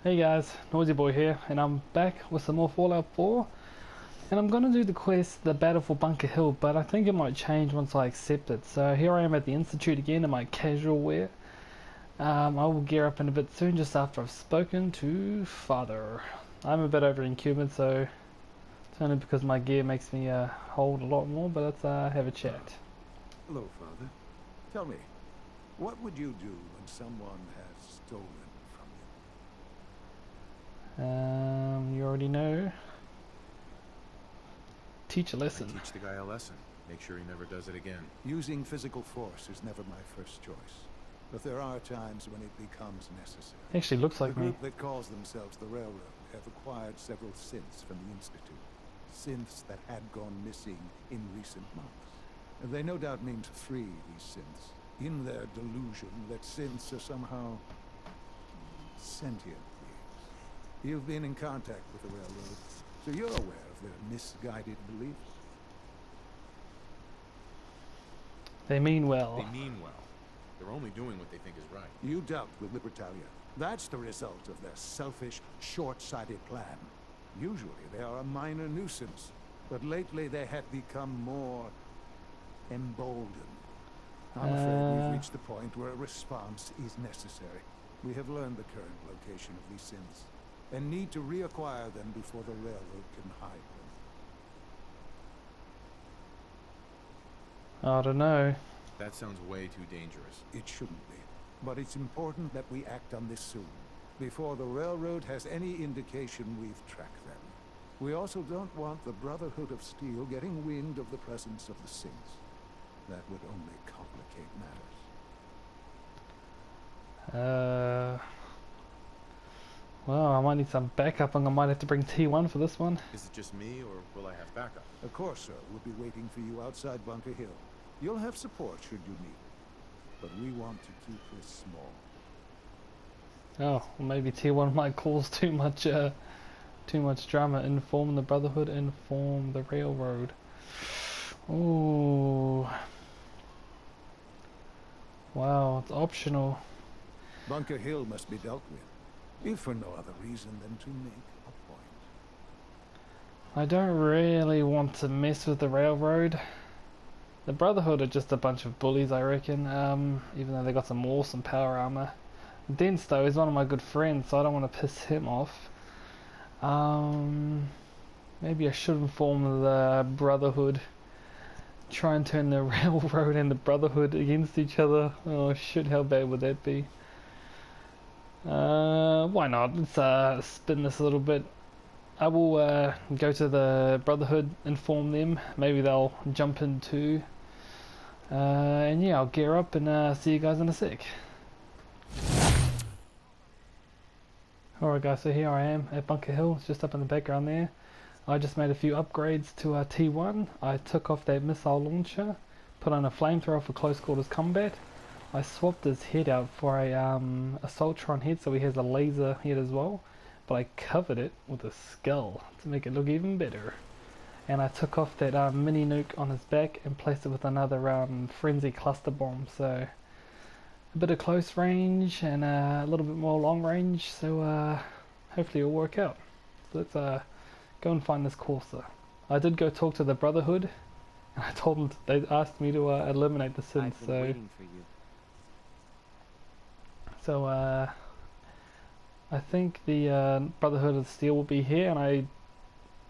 Hey guys, Noisy Boy here, and I'm back with some more Fallout 4, and I'm gonna do the quest, the Battle for Bunker Hill, but I think it might change once I accept it. So here I am at the Institute again in my casual wear. I will gear up in a bit soon, just after I've spoken to Father. I'm a bit over in Cuban, so it's only because my gear makes me hold a lot more, but let's have a chat. Hello, Father. Tell me, what would you do when someone has stolen from you? You already know. Teach a I lesson. teach the guy a lesson. Make sure he never does it again. Using physical force is never my first choice. But there are times when it becomes necessary. Actually looks like the me. group that calls themselves the Railroad have acquired several synths from the Institute. Synths that had gone missing in recent months. And they no doubt mean to free these synths, in their delusion that synths are somehow sentient beings. You've been in contact with the Railroad, so you're aware of their misguided beliefs. They mean well. They mean well. They're only doing what they think is right. You dealt with Libertalia. That's the result of their selfish, short-sighted plan. Usually they are a minor nuisance, but lately they have become more emboldened. I'm afraid we've reached the point where a response is necessary. We have learned the current location of these synths, and need to reacquire them before the Railroad can hide them. I don't know. That sounds way too dangerous. It shouldn't be. But it's important that we act on this soon, before the Railroad has any indication we've tracked them. We also don't want the Brotherhood of Steel getting wind of the presence of the synths. That would only complicate matters. Well, I might need some backup, and I might have to bring T1 for this one. Is it just me, or will I have backup? A Corsair will be waiting for you outside Bunker Hill. You'll have support should you need it, but we want to keep this small. Oh, well maybe T1 might cause too much drama. Inform the Brotherhood, inform the Railroad. Ooh. Wow, it's optional. Bunker Hill must be dealt with, if for no other reason than to make a point. I don't really want to mess with the Railroad. The Brotherhood are just a bunch of bullies, I reckon, even though they got some awesome power armor. Dents, though, is one of my good friends, so I don't want to piss him off. Maybe I should inform the Brotherhood. Try and turn the Railroad and the Brotherhood against each other. Oh shit, how bad would that be? Why not? Let's spin this a little bit. I will go to the Brotherhood, inform them. Maybe they'll jump in too. And yeah, I'll gear up and see you guys in a sec. Alright guys, so here I am at Bunker Hill, it's just up in the background there. I just made a few upgrades to our T1. I took off that missile launcher, put on a flamethrower for close quarters combat. I swapped his head out for a Assaultron head, so he has a laser head as well. But I covered it with a skull to make it look even better. And I took off that mini nuke on his back and placed it with another frenzy cluster bomb. So a bit of close range and a little bit more long range. So hopefully it'll work out. So let's go and find this Corsair. I did go talk to the Brotherhood. And I told them they asked me to eliminate the synths. I've been waiting for you. So I think the Brotherhood of Steel will be here, and I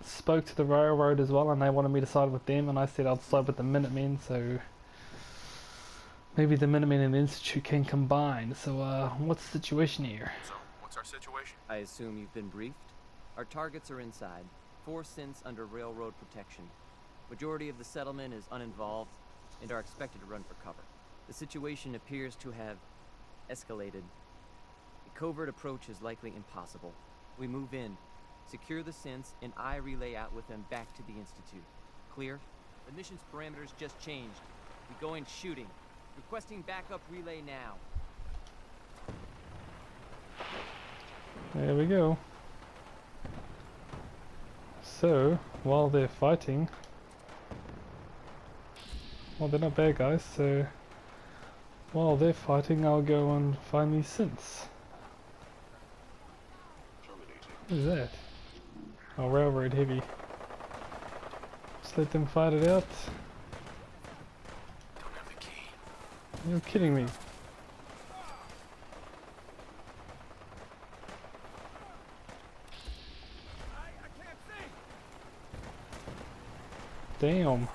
spoke to the Railroad as well, and they wanted me to side with them, and I said I'd side with the Minutemen, so maybe the Minutemen and the Institute can combine. So what's the situation here? So, what's our situation? I assume you've been briefed? Our targets are inside. 4 synths under railroad protection. Majority of the settlement is uninvolved and are expected to run for cover. The situation appears to have escalated. A covert approach is likely impossible. We move in, secure the synths, and I relay out with them back to the Institute. Clear? The mission's parameters just changed. We go in shooting. Requesting backup relay now. There we go. So, while they're fighting... Well, they're not bad guys, so... While they're fighting, I'll go and find these synths. What is that? Oh, railroad heavy. Just let them fight it out. Don't have the key. You're kidding me. Damn.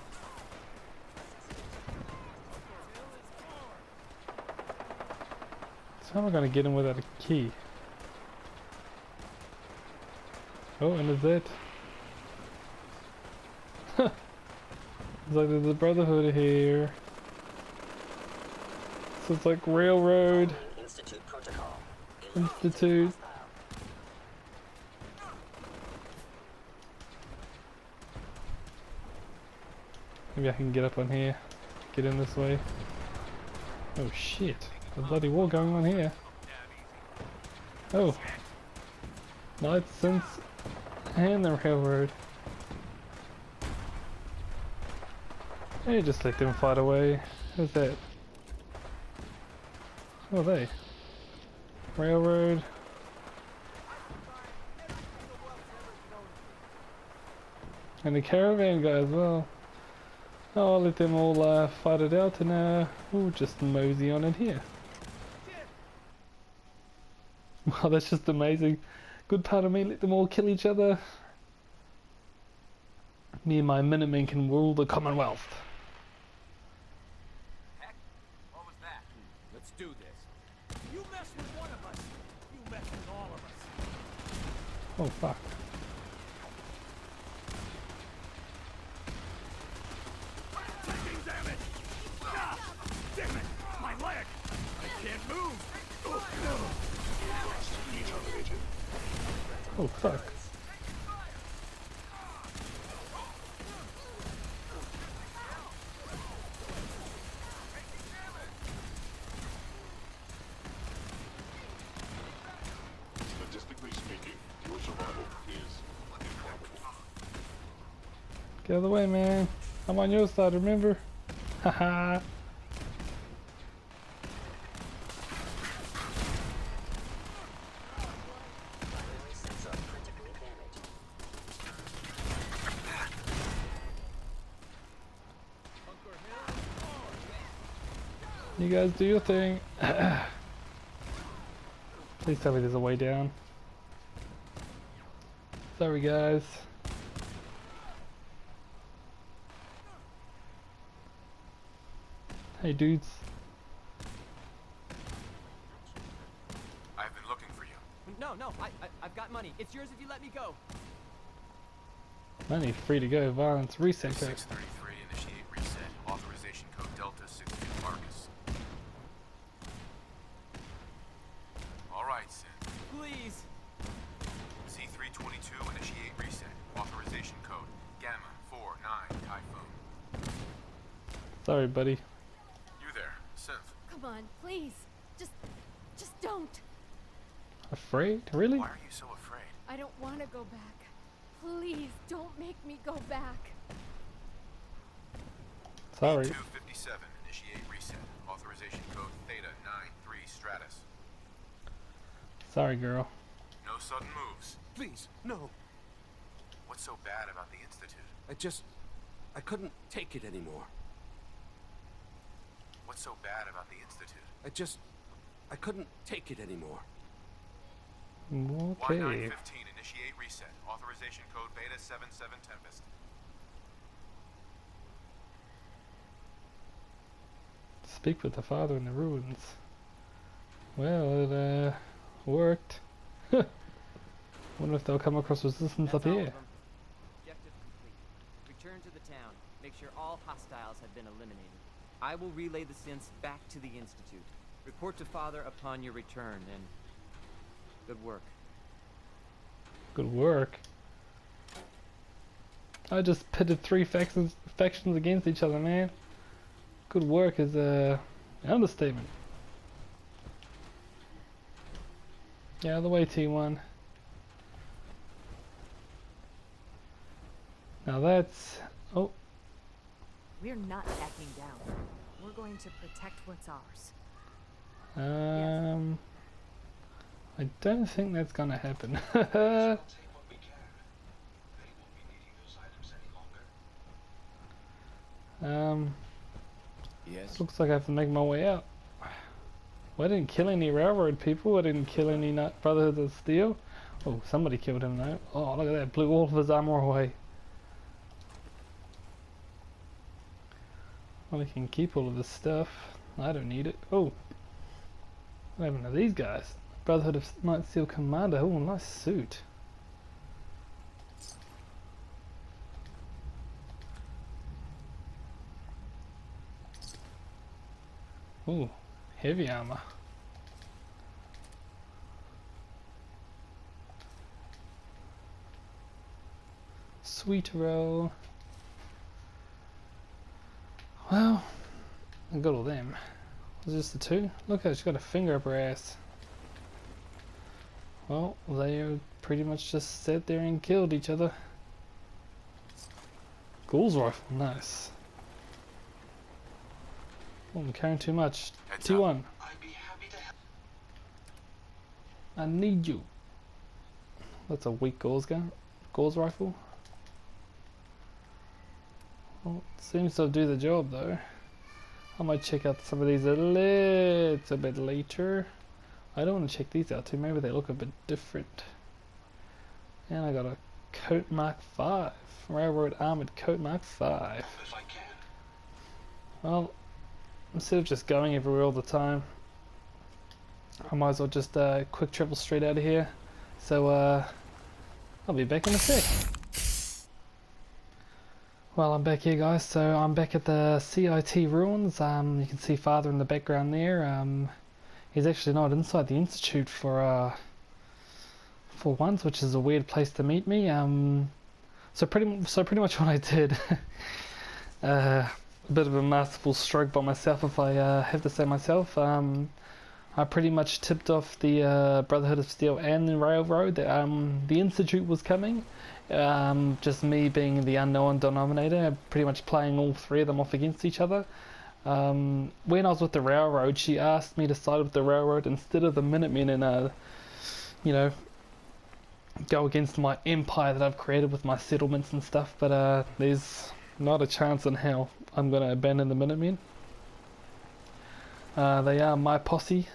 So how am I gonna get him without a key? Oh, and is that? It's like there's a brotherhood here. So it's like railroad. Institute protocol. Institute. Maybe I can get up on here. Get in this way. Oh shit. There's a bloody war going on here. Oh. Night since and the railroad. Hey, just let them fight away. Who's that? Who are they? Railroad. And the caravan guy as well. Oh, I'll let them all fight it out and we'll just mosey on in here. Wow, that's just amazing. Good part of me, let them all kill each other. Me and my Minutemen can rule the Commonwealth. Heck, what was that? Let's do this. You mess with one of us, you mess with all of us. Oh fuck. Taking damage! Ah, damn it! My leg! I can't move! Oh fuck. Statistically speaking, your survival is improbable. Get out of the way, man. I'm on your side, remember? Haha. You guys do your thing. Please tell me there's a way down. Sorry guys. Hey dudes. I've been looking for you. No, I've got money. It's yours if you let me go. Money free to go. Violence reset code. 633, initiate reset. Authorization code Delta 62 Marcus. Alright, Sin. Please. C322, initiate reset. Authorization code Gamma 49 Typhoon. Sorry buddy. You there, Synth. Come on, please. Just don't. Afraid? Really? Why are you so afraid? I don't want to go back. Please, don't make me go back. Sorry. 257, initiate reset. Authorization code Theta 93 Stratus. Sorry girl. No sudden moves. Please, no. What's so bad about the Institute? I couldn't take it anymore. What's so bad about the Institute? I couldn't take it anymore. Okay. Y915, initiate reset. Authorization code Beta 77 Tempest. Speak with the father in the ruins. Well, it worked. Wonder if they'll come across resistance That's up all here. of them. Objective complete. Return to the town. Make sure all hostiles have been eliminated. I will relay the synths back to the Institute. Report to Father upon your return, and good work. Good work. I just pitted three factions against each other, man. Good work is an understatement. Get out of the way, T1. Now that's... Oh, We're not backing down. We're going to protect what's ours. I don't think that's gonna happen. um, Yes? looks like I have to make my way out. Well, I didn't kill any railroad people. I didn't kill any Brotherhood of Steel. Oh, somebody killed him though. Oh, look at that. Blew all of his armor away. Well, I can keep all of this stuff. I don't need it. Oh, what happened to these guys? Brotherhood of Steel Commander. Oh, nice suit. Oh, heavy armor. Sweet roll. Well, I got all them. Was this the two? Look, she's got a finger up her ass. Well, they pretty much just sat there and killed each other. Ghoul's rifle, nice. Oh, I'm carrying too much. Heads 2-1. up. I need you. That's a weak Ghoul's gun. Ghoul's rifle. Well, seems to do the job though. I might check out some of these a little bit later. I don't want to check these out too. Maybe they look a bit different. And I got a Coat Mark 5. Railroad Armored Coat Mark 5. Well, instead of just going everywhere all the time, I might as well just quick travel straight out of here. So I'll be back in a sec. Well, I'm back here, guys. So I'm back at the CIT ruins. You can see Father in the background there. He's actually not inside the Institute for once, which is a weird place to meet me. So pretty much what I did, a bit of a masterful stroke by myself, if I have to say myself. I pretty much tipped off the Brotherhood of Steel and the Railroad that the Institute was coming. Just me being the unknown denominator, pretty much playing all three of them off against each other. When I was with the Railroad, she asked me to side with the Railroad instead of the Minutemen and, you know, go against my empire that I've created with my settlements and stuff. But there's not a chance in hell I'm going to abandon the Minutemen. They are my posse.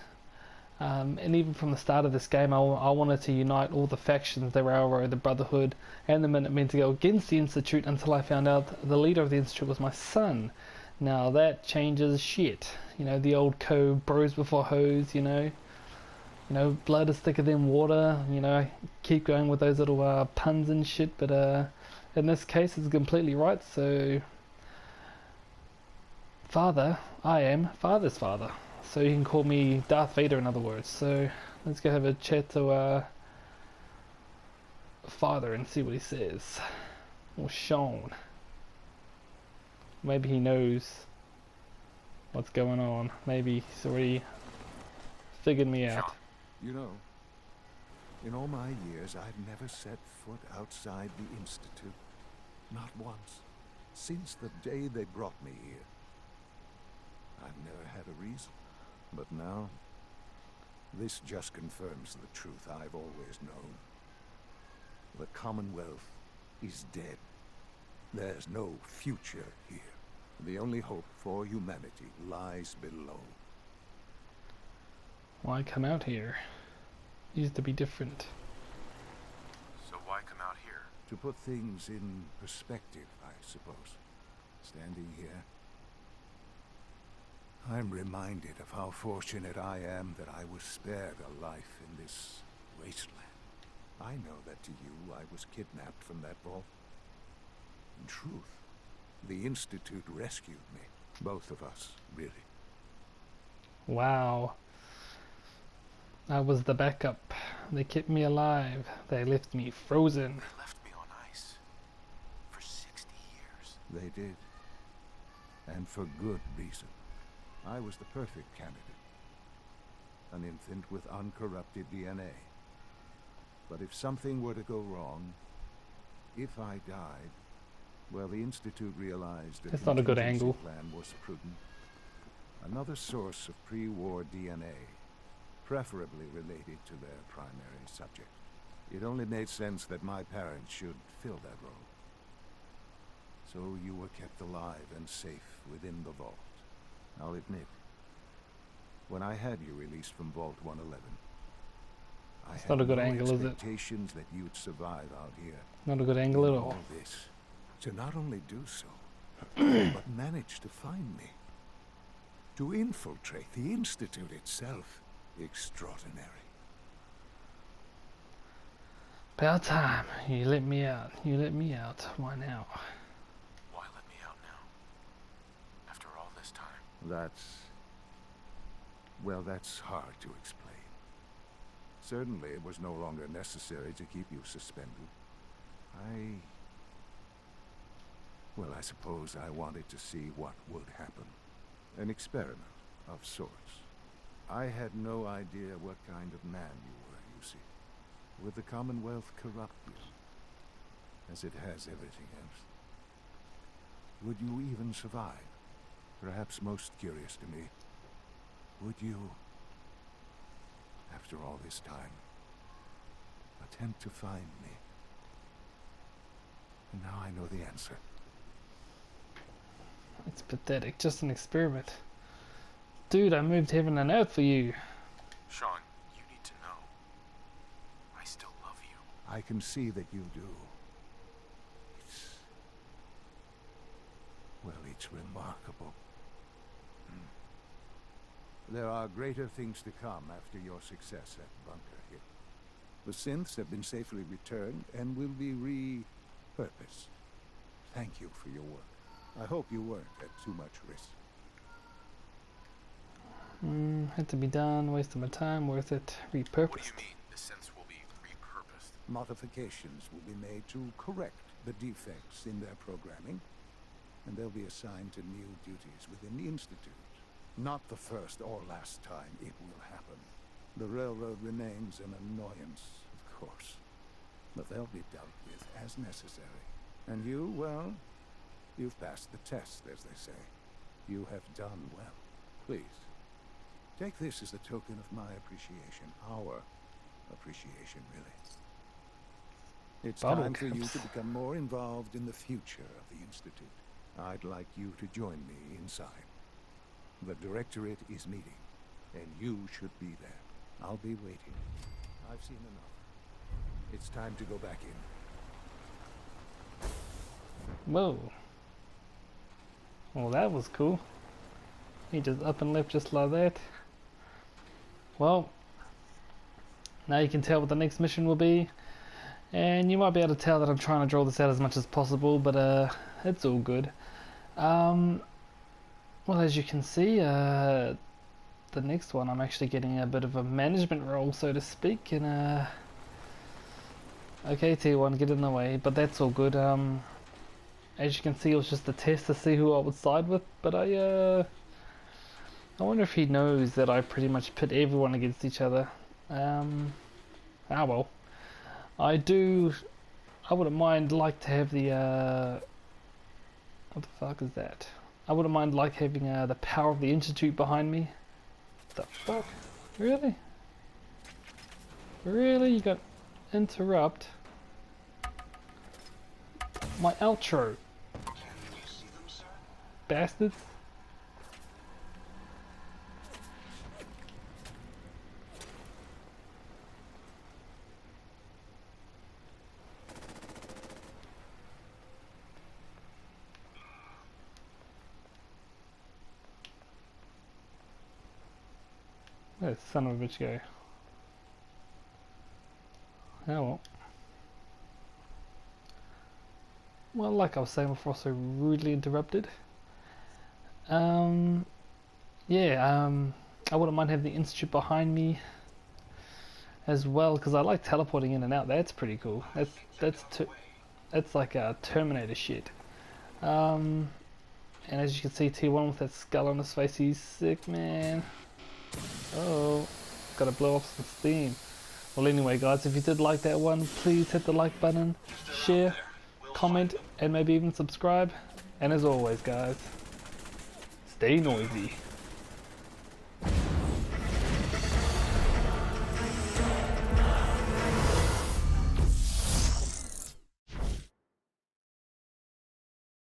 And even from the start of this game, I wanted to unite all the factions, the Railroad, the Brotherhood, and the Minutemen to go against the Institute until I found out the leader of the Institute was my son. Now that changes shit. You know, the old code, bros before hoes, you know. You know, blood is thicker than water, you know, I keep going with those little puns and shit, but in this case it's completely right, so... Father, I am Father's father. So you can call me Darth Vader in other words. So let's go have a chat to Father and see what he says. Or Sean. Maybe he knows what's going on. Maybe he's already figured me out. You know, in all my years, I've never set foot outside the Institute. Not once. Since the day they brought me here. I've never had a reason. But now, this just confirms the truth I've always known. The Commonwealth is dead. There's no future here. The only hope for humanity lies below. Why come out here? Used to be different. So why come out here? To put things in perspective, I suppose. Standing here, I'm reminded of how fortunate I am that I was spared a life in this wasteland. I know that to you I was kidnapped from that vault. In truth, the Institute rescued me. Both of us, really. Wow. I was the backup. They kept me alive. They left me frozen. They left me on ice. For 60 years. They did. And for good reason. I was the perfect candidate. An infant with uncorrupted DNA. But if something were to go wrong, if I died, well, the Institute realized That's not a good contingency angle. plan was prudent. Another source of pre-war DNA preferably related to their primary subject. It only made sense that my parents should fill that role. So you were kept alive and safe within the vault. I'll admit, when I had you released from Vault 111, I It's had not a good no angle, is it? expectations that you'd survive out here. Not a good angle at In all. this, to not only do so, but manage to find me. To infiltrate the Institute itself. Extraordinary. About time. You let me out. You let me out. Why now? Why let me out now? After all this time? That's hard to explain. Certainly it was no longer necessary to keep you suspended. I suppose I wanted to see what would happen. An experiment of sorts. I had no idea what kind of man you were, you see. Would the Commonwealth corrupt you? As it has everything else? Would you even survive? Perhaps most curious to me, would you, after all this time, attempt to find me? And now I know the answer. It's pathetic. Just an experiment. Dude, I moved heaven and earth for you. Sean, you need to know. I still love you. I can see that you do. It's remarkable. There are greater things to come after your success at Bunker Hill. The synths have been safely returned and will be repurposed. Thank you for your work. I hope you weren't at too much risk. Had to be done. Wasted my time. Worth it. Repurposed. What do you mean, the synths will be repurposed? Modifications will be made to correct the defects in their programming, and they'll be assigned to new duties within the Institute. Not the first or last time it will happen. The railroad remains an annoyance, of course, but they'll be dealt with as necessary. And you, well, you've passed the test, as they say. You have done well. Please, take this as a token of my appreciation. Our appreciation, really. It's Bottle time for you caps. to become more involved in the future of the Institute. I'd like you to join me inside. The Directorate is meeting, and you should be there. I'll be waiting. I've seen enough. It's time to go back in. Whoa. Well, that was cool. He just up and left just like that. Well, now you can tell what the next mission will be. And you might be able to tell that I'm trying to draw this out as much as possible, but it's all good. Well, as you can see, the next one I'm actually getting a bit of a management role, so to speak, and okay, T1, get in the way, but that's all good. As you can see, it was just a test to see who I would side with, but I wonder if he knows that I pretty much pit everyone against each other. Well. I wouldn't mind like to have the, what the fuck is that? I wouldn't mind like having the power of the Institute behind me. What the fuck? Really? Really? You got interrupt my outro. Bastards. Where's son of a bitch go? Oh well. Well, like I was saying before, so rudely interrupted. I wouldn't mind having the Institute behind me as well, because I like teleporting in and out. That's pretty cool. That's like a Terminator shit. And as you can see, T1 with that skull on his face, he's sick, man. Oh, gotta blow off some steam. Well, anyway, guys, if you did like that one, please hit the like button, share, comment, and maybe even subscribe. And as always, guys, stay noisy.